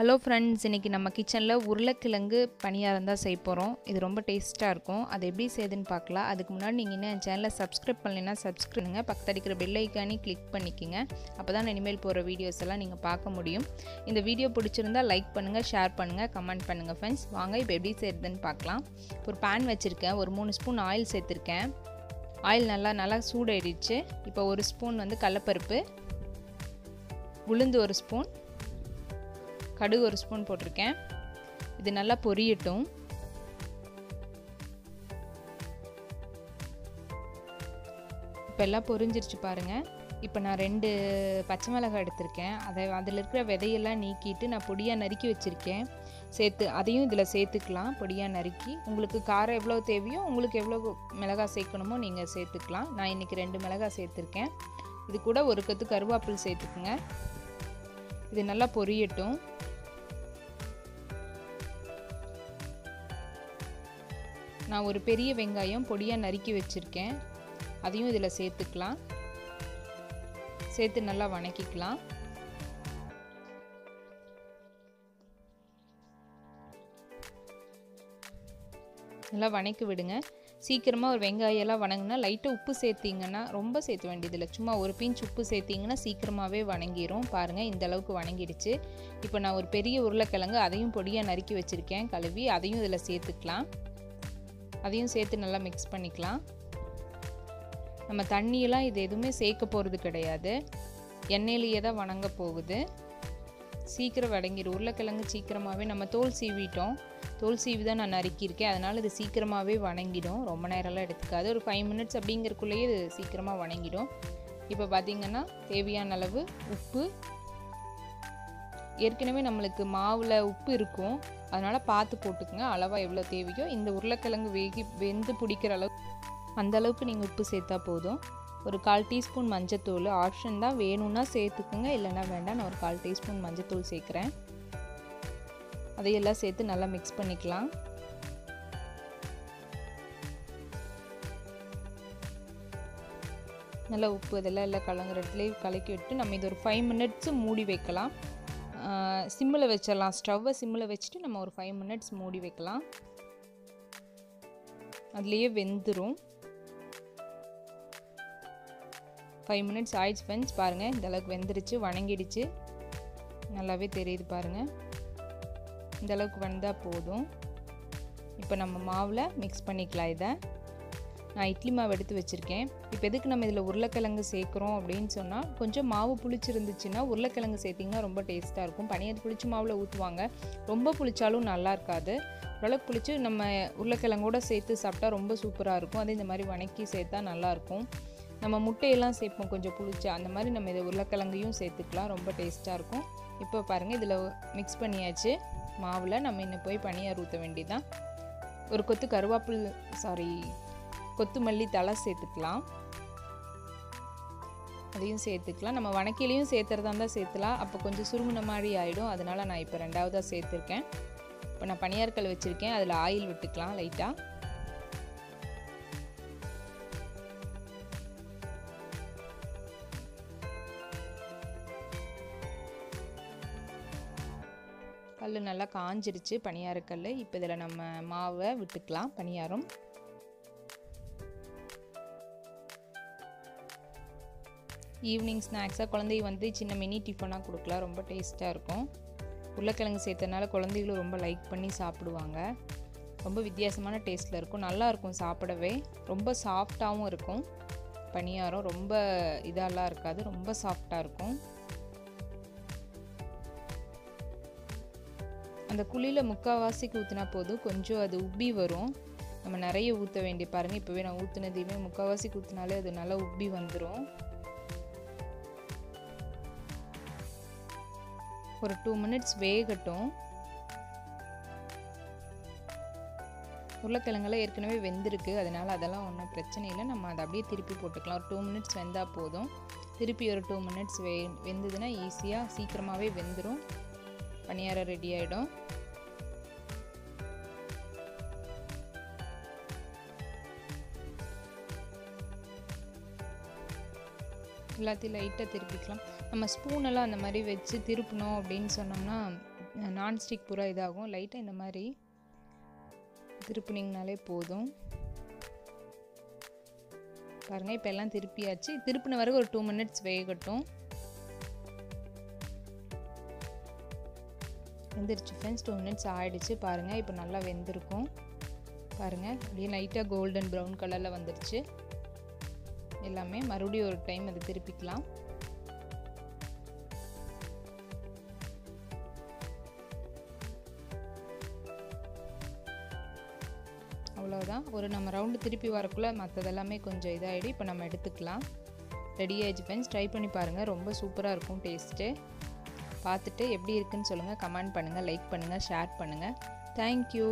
Hello friends, இன்றைக்கி நம்ம கிச்சனில் உருளைக்கிழங்கு பணியாரம் தான் செய்ய போகிறோம். இது ரொம்ப டேஸ்ட்டாக இருக்கும். அது எப்படி செய்யுதுன்னு பார்க்கலாம். அதுக்கு முன்னாடி நீங்கள் இன்னும் என் சேனலை சப்ஸ்கிரைப் பண்ணலைன்னா சப்ஸ்கிரைப் பண்ணுங்கள். பக்கத்தில் இருக்கிற பெல் ஐக்கானே கிளிக் பண்ணிக்கோங்க. அப்போ தான் இனிமேல் போகிற வீடியோஸ் எல்லாம் நீங்கள் பார்க்க முடியும். இந்த வீடியோ பிடிச்சிருந்தால் லைக் பண்ணுங்கள், ஷேர் பண்ணுங்கள், கமெண்ட் பண்ணுங்கள் ஃப்ரெண்ட்ஸ். வாங்க இப்போ எப்படி செய்யுதுன்னு பார்க்கலாம். ஒரு பேன் வச்சுருக்கேன், ஒரு 3 ஸ்பூன் ஆயில் சேர்த்துருக்கேன். ஆயில் நல்லா சூடாயிடுச்சு. இப்போ ஒரு ஸ்பூன் கடலைப்பருப்பு, உளுந்து ஒரு ஸ்பூன், கடுகு ஒரு ஸ்பூன் போட்டிருக்கேன். இது நல்லா பொரியட்டும். இப்போ எல்லாம் பொரிஞ்சிருச்சு பாருங்கள். இப்போ நான் 2 பச்சை மிளகாய் எடுத்திருக்கேன். அதில் இருக்கிற விதையெல்லாம் நீக்கிட்டு நான் பொடியாக நறுக்கி வச்சுருக்கேன். அதையும் இதில் சேர்த்துக்கலாம். பொடியாக நறுக்கி உங்களுக்கு காரம் எவ்வளோ தேவையோ, உங்களுக்கு எவ்வளோ மிளகாய் சேர்க்கணுமோ நீங்கள் சேர்த்துக்கலாம். நான் இன்றைக்கி 2 மிளகாய் சேர்த்துருக்கேன். இது கூட ஒரு கொத்து கருவேப்பிலை சேர்த்துக்குங்க. இது நல்லா பொரியட்டும். நான் ஒரு பெரிய வெங்காயம் பொடியாக நறுக்கி வச்சுருக்கேன். அதையும் இதில் சேர்த்துக்கலாம். சேர்த்து நல்லா வணக்கிக்கலாம். நல்லா வணக்கி விடுங்க. சீக்கிரமாக ஒரு வெங்காயம் எல்லாம் வணங்கினா லைட்டாக உப்பு சேர்த்திங்கன்னா, ரொம்ப சேர்த்த வேண்டியதில்லை, சும்மா ஒரு பிஞ்ச் உப்பு சேர்த்திங்கன்னா சீக்கிரமாகவே வணங்கிடும். பாருங்கள், இந்த அளவுக்கு வணங்கிடுச்சு. இப்போ நான் ஒரு பெரிய உருளைக்கிழங்கு அதையும் பொடியாக நறுக்கி வச்சுருக்கேன், கழுவி. அதையும் இதில் சேர்த்துக்கலாம். அதையும் சேர்த்து நல்லா மிக்ஸ் பண்ணிக்கலாம். நம்ம தண்ணியெல்லாம் இது எதுவுமே சேர்க்க போகிறது கிடையாது. எண்ணெயிலேயே தான் வணங்க போகுது. சீக்கிரம் வதங்கிடும். உருளைக்கிழங்கு சீக்கிரமாகவே நம்ம தோல் சீவிட்டோம். தோல் சீவி தான் நான் நறுக்கியிருக்கேன். அதனால் இது சீக்கிரமாகவே வணங்கிடும். ரொம்ப நேரம்லாம் எடுத்துக்காது. ஒரு 5 மினிட்ஸ் அப்படிங்கிறக்குள்ளேயே இது சீக்கிரமாக வணங்கிடும். இப்போ பார்த்திங்கன்னா தேவையான அளவு உப்பு. ஏற்கனவே நம்மளுக்கு மாவில் உப்பு இருக்கும், அதனால் பார்த்து போட்டுக்குங்க. அளவாக எவ்வளோ தேவையோ, இந்த உருளைக்கிழங்கு வெந்து பிடிக்கிற அளவு அந்த அளவுக்கு நீங்கள் உப்பு சேர்த்தா போதும். ஒரு 1/4 டீஸ்பூன் மஞ்சத்தூள் ஆப்ஷன் தான், வேணும்னா சேர்த்துக்குங்க, இல்லைன்னா வேண்டாம். நான் ஒரு 1/4 டீஸ்பூன் மஞ்சத்தூள் சேர்க்குறேன். அதையெல்லாம் சேர்த்து நல்லா மிக்ஸ் பண்ணிக்கலாம். நல்லா உப்பு இதெல்லாம் எல்லாம் கலங்குற இடத்துலேயே கலக்கி விட்டு நம்ம இது ஒரு 5 மினிட்ஸ் மூடி வைக்கலாம். சிம்மில் வச்சிடலாம். ஸ்டவ்வை சிம்மில் வச்சுட்டு நம்ம ஒரு 5 மினிட்ஸ் மூடி வைக்கலாம். அதுலேயே வெந்துடும். 5 மினிட்ஸ் ஆயிடுச்சு ஃப்ரெண்ட்ஸ். பாருங்கள், இந்த அளவுக்கு வெந்துருச்சு, வணங்கிடுச்சு. நல்லாவே தெரியுது பாருங்கள். இந்த அளவுக்கு வந்தால் போதும். இப்போ நம்ம மாவில் மிக்ஸ் பண்ணிக்கலாம். இதை நான் இட்லி மாவு எடுத்து வச்சுருக்கேன். இப்போ எதுக்கு நம்ம இதில் உருளைக்கிழங்கு சேர்க்குறோம் அப்படின்னு சொன்னால், கொஞ்சம் மாவு புளிச்சிருந்துச்சுன்னா உருளைக்கிழங்கு சேர்த்திங்கன்னா ரொம்ப டேஸ்ட்டாக இருக்கும். பனியாரம் புளிச்ச மாவில் ஊற்றுவாங்க, ரொம்ப புளிச்சாலும் நல்லா இருக்காது. ஓரளவுக்கு புளிச்சு நம்ம உருளைக்கிழங்கோடு சேர்த்து சாப்பிட்டா ரொம்ப சூப்பராக இருக்கும். அதே இந்த மாதிரி வணக்கி சேர்த்தா நல்லாயிருக்கும். நம்ம முட்டையெல்லாம் சேர்ப்போம் கொஞ்சம் புளிச்சு, அந்த மாதிரி நம்ம இதை உருளைக்கிழங்கையும் சேர்த்துக்கலாம். ரொம்ப டேஸ்ட்டாக இருக்கும். இப்போ பாருங்கள், இதில் மிக்ஸ் பண்ணியாச்சு. மாவில் நம்ம இன்னும் போய் பனியாரம் ஊற்ற வேண்டியதான். ஒரு கொத்து கொத்தமல்லி தழை சேர்த்துக்கலாம். அதையும் சேர்த்துக்கலாம். நம்ம வணக்கிலையும் சேர்த்துறதா இருந்தால் சேர்த்துலாம். அப்போ கொஞ்சம் சுருங்கின மாதிரி ஆகிடும். அதனால் நான் இப்போ 2வதாக சேர்த்துருக்கேன். இப்போ நான் பனியாரக்கல் வச்சுருக்கேன். அதில் ஆயில் விட்டுக்கலாம் லைட்டாக. கல் நல்லா காஞ்சிருச்சு, பனியாரக்கல். இப்போ இதில் நம்ம மாவை விட்டுக்கலாம். பனியாரம் ஈவினிங் ஸ்நாக்ஸாக குழந்தைங்க சின்ன மினி டிஃபனாக கொடுக்கலாம். ரொம்ப டேஸ்ட்டாக இருக்கும். உருளைக்கிழங்கு சேர்த்தனால குழந்தைகளும் ரொம்ப லைக் பண்ணி சாப்பிடுவாங்க. ரொம்ப வித்தியாசமான டேஸ்ட்டில் இருக்கும், நல்லாயிருக்கும் சாப்பிடவே. ரொம்ப சாஃப்டாகவும் இருக்கும் பனியாரம். ரொம்ப இதெல்லாம் இருக்காது, ரொம்ப சாஃப்டாக இருக்கும். அந்த குழியில் முக்கால்வாசிக்கு ஊற்றினா போதும், கொஞ்சம் அது உப்பி வரும். நம்ம நிறைய ஊற்ற வேண்டிய பாருங்கள். இப்போவே நான் ஊற்றுனதையுமே முக்கால்வாசிக்கு ஊற்றினாலே அது நல்லா உப்பி வந்துடும். ஒரு 2 மினிட்ஸ் வேகட்டும். உருளைக்கிழங்கெல்லாம் ஏற்கனவே வெந்திருக்கு, அதனால் அதெல்லாம் ஒன்றும் பிரச்சனை இல்லை. நம்ம அதை அப்படியே திருப்பி போட்டுக்கலாம். ஒரு 2 மினிட்ஸ் வெந்தால் போதும். திருப்பி ஒரு 2 மினிட்ஸ் வெந்ததுன்னா ஈஸியாக சீக்கிரமாகவே வெந்துடும். பனியாரம் ரெடி ஆகிடும். எல்லாத்தையும் லைட்டாக திருப்பிக்கலாம். நம்ம ஸ்பூனெல்லாம் அந்த மாதிரி வச்சு திருப்பணும் அப்படின்னு சொன்னோம்னா நான்ஸ்டிக் பூரா இதாகும். லைட்டாக இந்த மாதிரி திருப்பினீங்கனாலே போதும். பாருங்கள், இப்போ எல்லாம் திருப்பியாச்சு. திருப்பின வரைக்கும் ஒரு 2 மினிட்ஸ் வேகட்டும். வெந்துருச்சு ஃப்ரெண்ட்ஸ். 2 மினிட்ஸ் ஆகிடுச்சு. பாருங்கள், இப்போ நல்லா வெந்திருக்கும். பாருங்கள், அப்படியே லைட்டாக கோல்டன் ப்ரௌன் கலரில் வந்துருச்சு எல்லாமே. மறுபடியும் ஒரு டைம் அதை திருப்பிக்கலாம். அவ்வளோதான். ஒரு நம்ம ரவுண்டு திருப்பி வரக்குள்ளே மற்றதெல்லாமே கொஞ்சம் இதாகிடும். இப்போ நம்ம எடுத்துக்கலாம். ரெடி ஆகிடுச்சு ஃப்ரெண்ட்ஸ். ட்ரை பண்ணி பாருங்கள், ரொம்ப சூப்பராக இருக்கும் டேஸ்ட்டு. பார்த்துட்டு எப்படி இருக்குன்னு சொல்லுங்கள், கமெண்ட் பண்ணுங்கள், லைக் பண்ணுங்கள், ஷேர் பண்ணுங்கள். தேங்க்யூ.